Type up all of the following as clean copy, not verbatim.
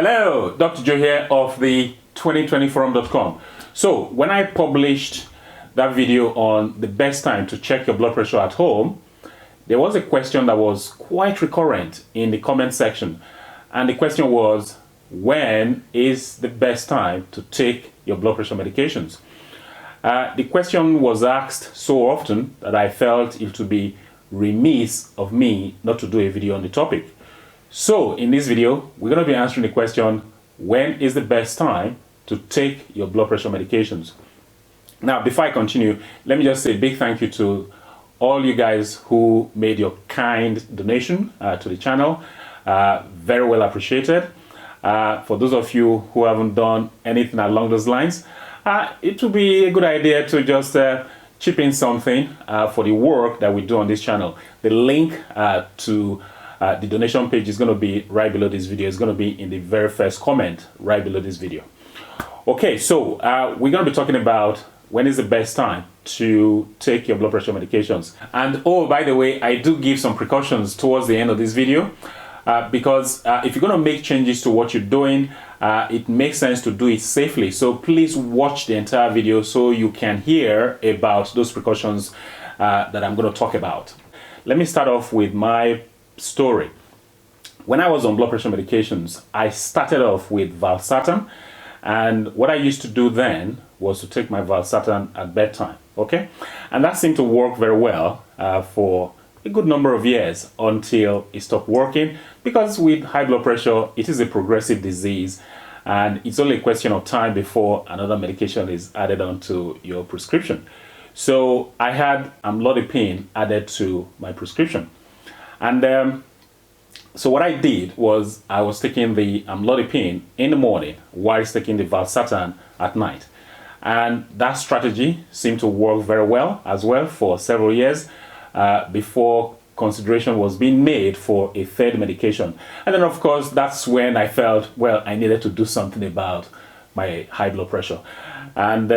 Hello, Dr. Joe here of the 2020forum.com. So when I published that video on the best time to check your blood pressure at home, there was a question that was quite recurrent in the comment section. And the question was, when is the best time to take your blood pressure medications? The question was asked so often that I felt it would be remiss of me not to do a video on the topic. So in this video, we're going to be answering the question, when is the best time to take your blood pressure medications? Now, before I continue, let me just say a big thank you to all you guys who made your kind donation to the channel. Very well appreciated. For those of you who haven't done anything along those lines, it would be a good idea to just chip in something for the work that we do on this channel. The link to the donation page is going to be right below this video. It's going to be in the very first comment right below this video. Okay, so we're going to be talking about when is the best time to take your blood pressure medications. And oh, by the way, I do give some precautions towards the end of this video because if you're going to make changes to what you're doing, it makes sense to do it safely. So please watch the entire video so you can hear about those precautions that I'm going to talk about. Let me start off with my story. When I was on blood pressure medications, I started off with valsartan, and what I used to do then was to take my valsartan at bedtime. Okay, and that seemed to work very well for a good number of years until it stopped working, because with high blood pressure, it is a progressive disease and it's only a question of time before another medication is added onto your prescription. So I had amlodipine added to my prescription. And so what I did was I was taking the amlodipine in the morning while taking the valsartan at night. And that strategy seemed to work very well as well for several years before consideration was being made for a third medication. And then of course, that's when I felt, well, I needed to do something about my high blood pressure. And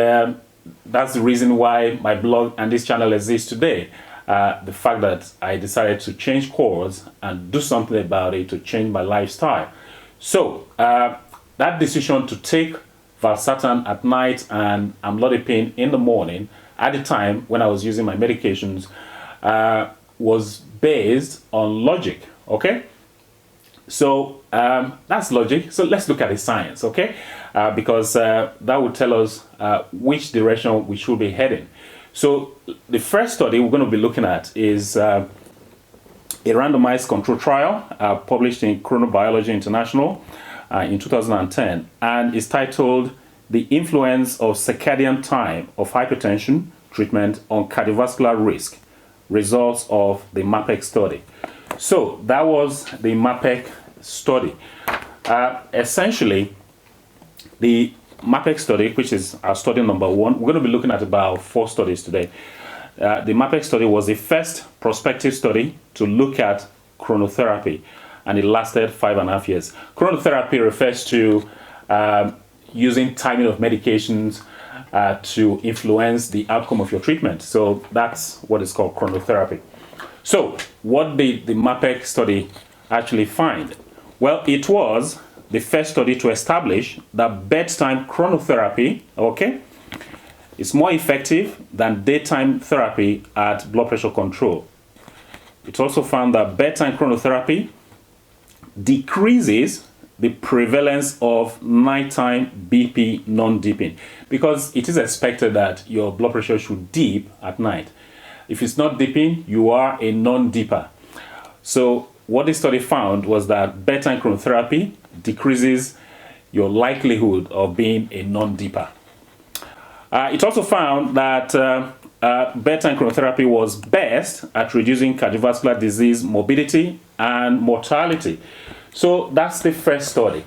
that's the reason why my blog and this channel exists today. The fact that I decided to change course and do something about it to change my lifestyle. So that decision to take valsartan at night and amlodipine in the morning at the time when I was using my medications was based on logic. Okay, so that's logic. So let's look at the science, okay, because that would tell us which direction we should be heading. So the first study we're going to be looking at is a randomized control trial published in Chronobiology International in 2010, and is titled "The Influence of Circadian Time of Hypertension Treatment on Cardiovascular Risk, Results of the MAPEC Study." So that was the MAPEC study. Essentially, the MAPEC study, which is our study number one, we're going to be looking at about 4 studies today. The MAPEC study was the first prospective study to look at chronotherapy, and it lasted 5.5 years. Chronotherapy refers to using timing of medications to influence the outcome of your treatment. So that's what is called chronotherapy. So what did the MAPEC study actually find? Well, it was the first study to establish that bedtime chronotherapy, okay, is more effective than daytime therapy at blood pressure control. It also found that bedtime chronotherapy decreases the prevalence of nighttime BP non-dipping, because it is expected that your blood pressure should dip at night. If it's not dipping, you are a non-dipper. So what this study found was that bedtime chronotherapy decreases your likelihood of being a non-dipper. It also found that bedtime chronotherapy was best at reducing cardiovascular disease morbidity and mortality. So that's the first study.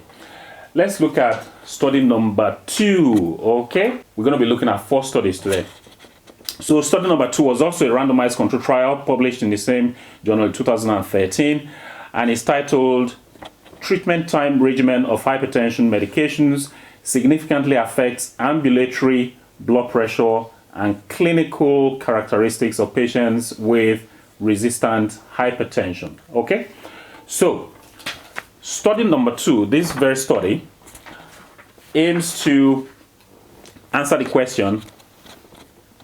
Let's look at study number 2, okay? We're going to be looking at 4 studies today. So study number 2 was also a randomized control trial published in the same journal in 2013, and it's titled "Treatment Time Regimen of Hypertension Medications Significantly Affects Ambulatory Blood Pressure and Clinical Characteristics of Patients with Resistant Hypertension." Okay, so Study number 2, this very study, aims to answer the question,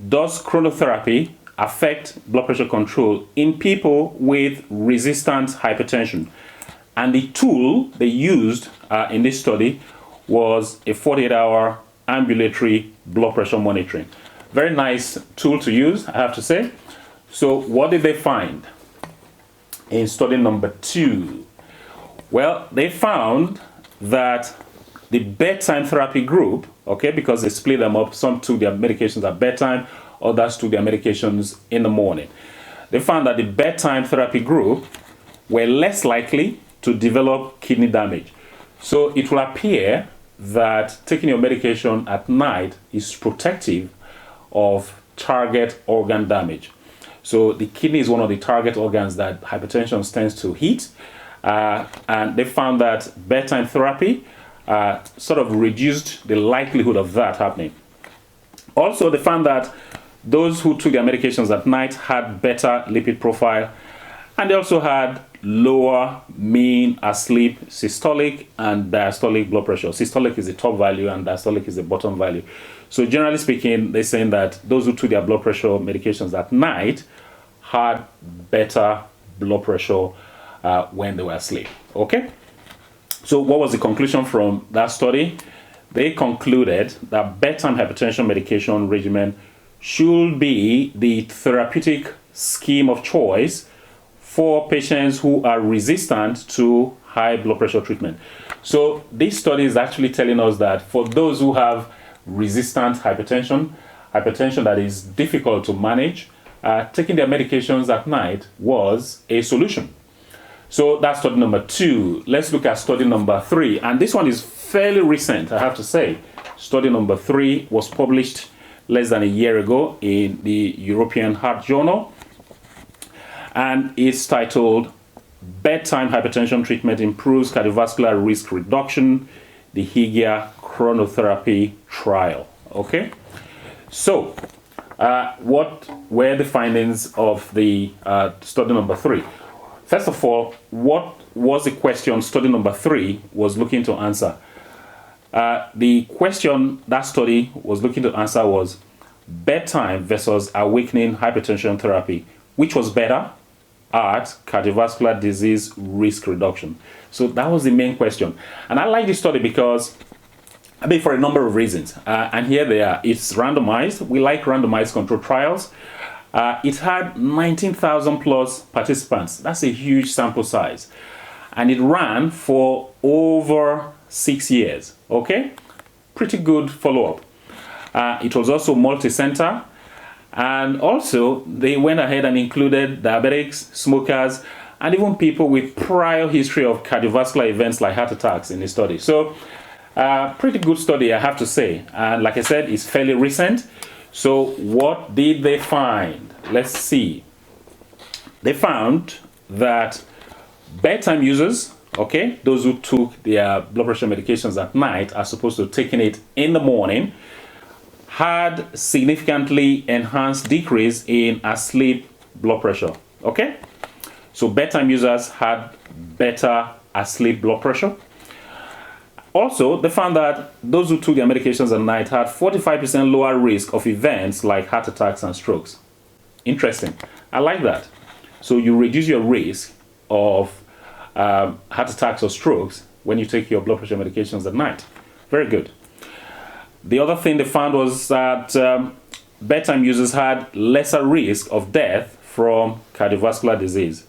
does chronotherapy affect blood pressure control in people with resistant hypertension? And the tool they used in this study was a 48-hour ambulatory blood pressure monitoring. Very nice tool to use, I have to say. So what did they find in study number 2? Well, they found that the bedtime therapy group, okay, because they split them up, some took their medications at bedtime, others took their medications in the morning. They found that the bedtime therapy group were less likely to develop kidney damage. So it will appear that taking your medication at night is protective of target organ damage. So the kidney is one of the target organs that hypertension tends to hit, and they found that bedtime therapy sort of reduced the likelihood of that happening. Also, they found that those who took their medications at night had better lipid profile, and they also had lower mean asleep systolic and diastolic blood pressure. Systolic is the top value and diastolic is the bottom value. So generally speaking, they're saying that those who took their blood pressure medications at night had better blood pressure when they were asleep. Okay? So what was the conclusion from that study? They concluded that bedtime hypertension medication regimen should be the therapeutic scheme of choice for patients who are resistant to high blood pressure treatment. So this study is actually telling us that for those who have resistant hypertension that is difficult to manage, taking their medications at night was a solution. So that's study number 2. Let's look at study number 3. And this one is fairly recent, I have to say. Study number 3 was published less than a year ago in the European Heart Journal. And it's titled, Bedtime Hypertension Treatment Improves Cardiovascular Risk Reduction, the HIGIA Chronotherapy Trial. Okay? So, what were the findings of the study number 3? First of all, what was the question study number 3 was looking to answer? The question that study was looking to answer was bedtime versus awakening hypertension therapy. Which was better at cardiovascular disease risk reduction? So that was the main question. And I like this study because, for a number of reasons. And here they are. It's randomized. We like randomized control trials. It had 19,000 plus participants. That's a huge sample size. And it ran for over 6 years. Okay? Pretty good follow-up. It was also multi-center. And also, they went ahead and included diabetics, smokers, and even people with prior history of cardiovascular events like heart attacks in the study. So, pretty good study, I have to say. And like I said, it's fairly recent. So, what did they find? Let's see. They found that bedtime users, okay, those who took their blood pressure medications at night as opposed to taking it in the morning, had significantly enhanced decrease in asleep blood pressure. Okay? So bedtime users had better asleep blood pressure. Also, they found that those who took their medications at night had 45% lower risk of events like heart attacks and strokes. Interesting. I like that. So you reduce your risk of heart attacks or strokes when you take your blood pressure medications at night. Very good. The other thing they found was that bedtime users had lesser risk of death from cardiovascular disease.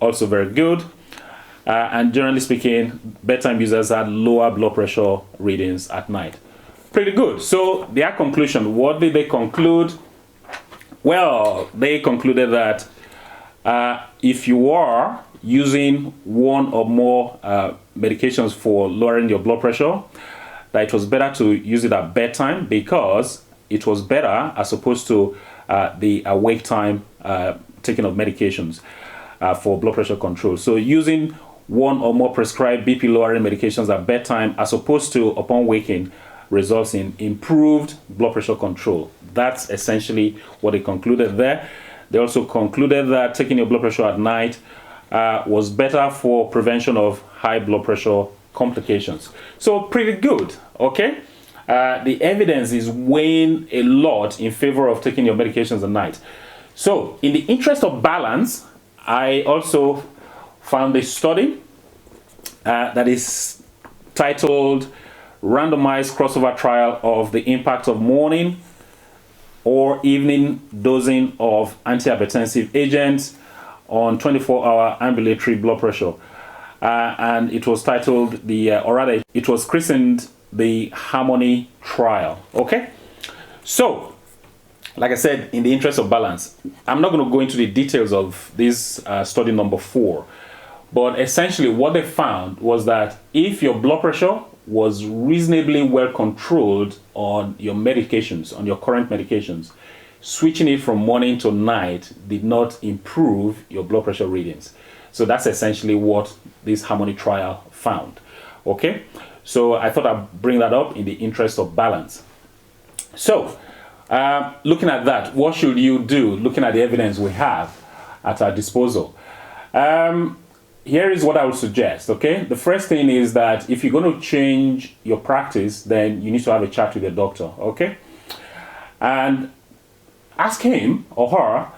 Also very good. And generally speaking, bedtime users had lower blood pressure readings at night. Pretty good. So their conclusion, what did they conclude? Well, they concluded that if you are using one or more medications for lowering your blood pressure, that it was better to use it at bedtime because it was better as opposed to the awake time taking of medications for blood pressure control. So using one or more prescribed BP lowering medications at bedtime as opposed to upon waking results in improved blood pressure control. That's essentially what they concluded there. They also concluded that taking your blood pressure at night was better for prevention of high blood pressure complications. So pretty good, okay? The evidence is weighing a lot in favor of taking your medications at night. So in the interest of balance, I also found a study that is titled Randomized Crossover Trial of the Impact of Morning or Evening Dosing of Antihypertensive Agents on 24-hour ambulatory blood pressure. And it was titled, or rather, it was christened the Harmony Trial. Okay? So, like I said, in the interest of balance, I'm not going to go into the details of this study number 4. But essentially what they found was that if your blood pressure was reasonably well controlled on your medications, on your current medications, switching it from morning to night did not improve your blood pressure readings. So that's essentially what this Harmony trial found. Okay? So I thought I'd bring that up in the interest of balance. So, looking at that, what should you do? Looking at the evidence we have at our disposal. Here is what I would suggest, okay? The first thing is that if you're going to change your practice, then you need to have a chat with your doctor, okay? And ask him or her,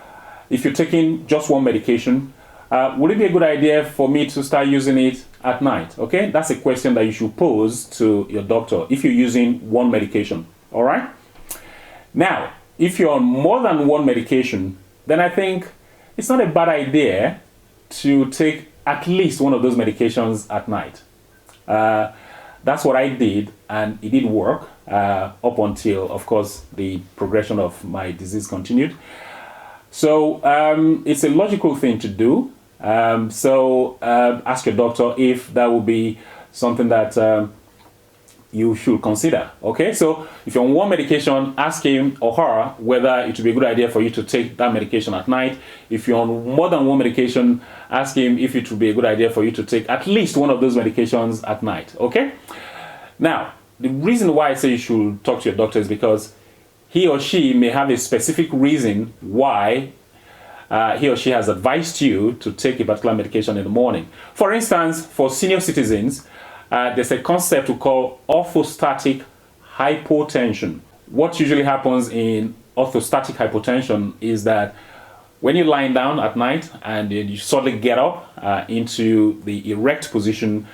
if you're taking just one medication, would it be a good idea for me to start using it at night, okay? That's a question that you should pose to your doctor if you're using one medication, all right? Now, if you're on more than one medication, then I think it's not a bad idea to take at least one of those medications at night. That's what I did, and it did work up until, of course, the progression of my disease continued. So it's a logical thing to do. Ask your doctor if that would be something that you should consider. Okay, so if you're on one medication, ask him or her whether it would be a good idea for you to take that medication at night. If you're on more than one medication, ask him if it would be a good idea for you to take at least one of those medications at night. Okay, now the reason why I say you should talk to your doctor is because he or she may have a specific reason why he or she has advised you to take a particular medication in the morning. For instance, for senior citizens, there's a concept we call orthostatic hypotension. What usually happens in orthostatic hypotension is that when you're lying down at night and you suddenly get up into the erect position,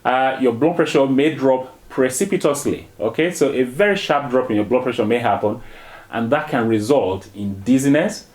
your blood pressure may drop precipitously. Okay, so a very sharp drop in your blood pressure may happen, and that can result in dizziness,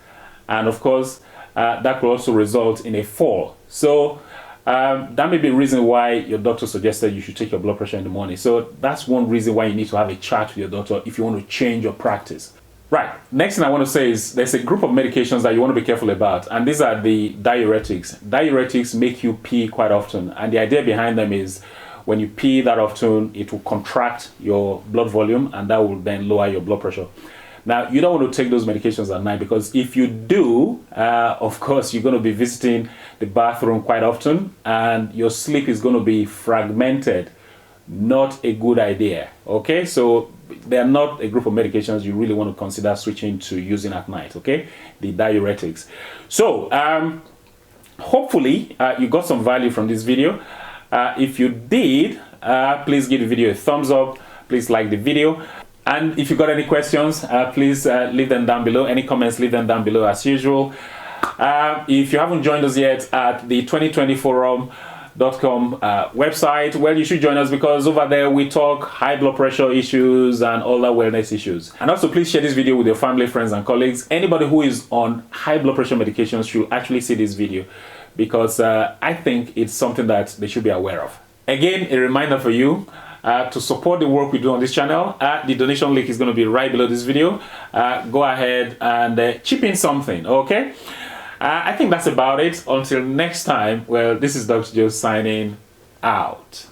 and of course that could also result in a fall. So that may be a reason why your doctor suggested you should take your blood pressure in the morning. So that's one reason why you need to have a chat with your doctor if you want to change your practice. Right, next thing I want to say is there's a group of medications that you want to be careful about, and these are the diuretics. Diuretics make you pee quite often, and the idea behind them is when you pee that often, it will contract your blood volume, and that will then lower your blood pressure. Now, you don't want to take those medications at night, because if you do, of course, you're going to be visiting the bathroom quite often, and your sleep is going to be fragmented. Not a good idea, okay? So they are not a group of medications you really want to consider switching to using at night, okay? The diuretics. So, hopefully, you got some value from this video. If you did, please give the video a thumbs up. Please like the video. And if you got any questions, please leave them down below. Any comments, leave them down below as usual. If you haven't joined us yet at the 2020forum.com website, well, you should join us, because over there we talk high blood pressure issues and other wellness issues. And also, please share this video with your family, friends, and colleagues. Anybody who is on high blood pressure medications should actually see this video, because I think it's something that they should be aware of. Again, a reminder for you, to support the work we do on this channel, the donation link is going to be right below this video. Go ahead and chip in something, okay? I think that's about it. Until next time, well, this is Dr. Joe signing out.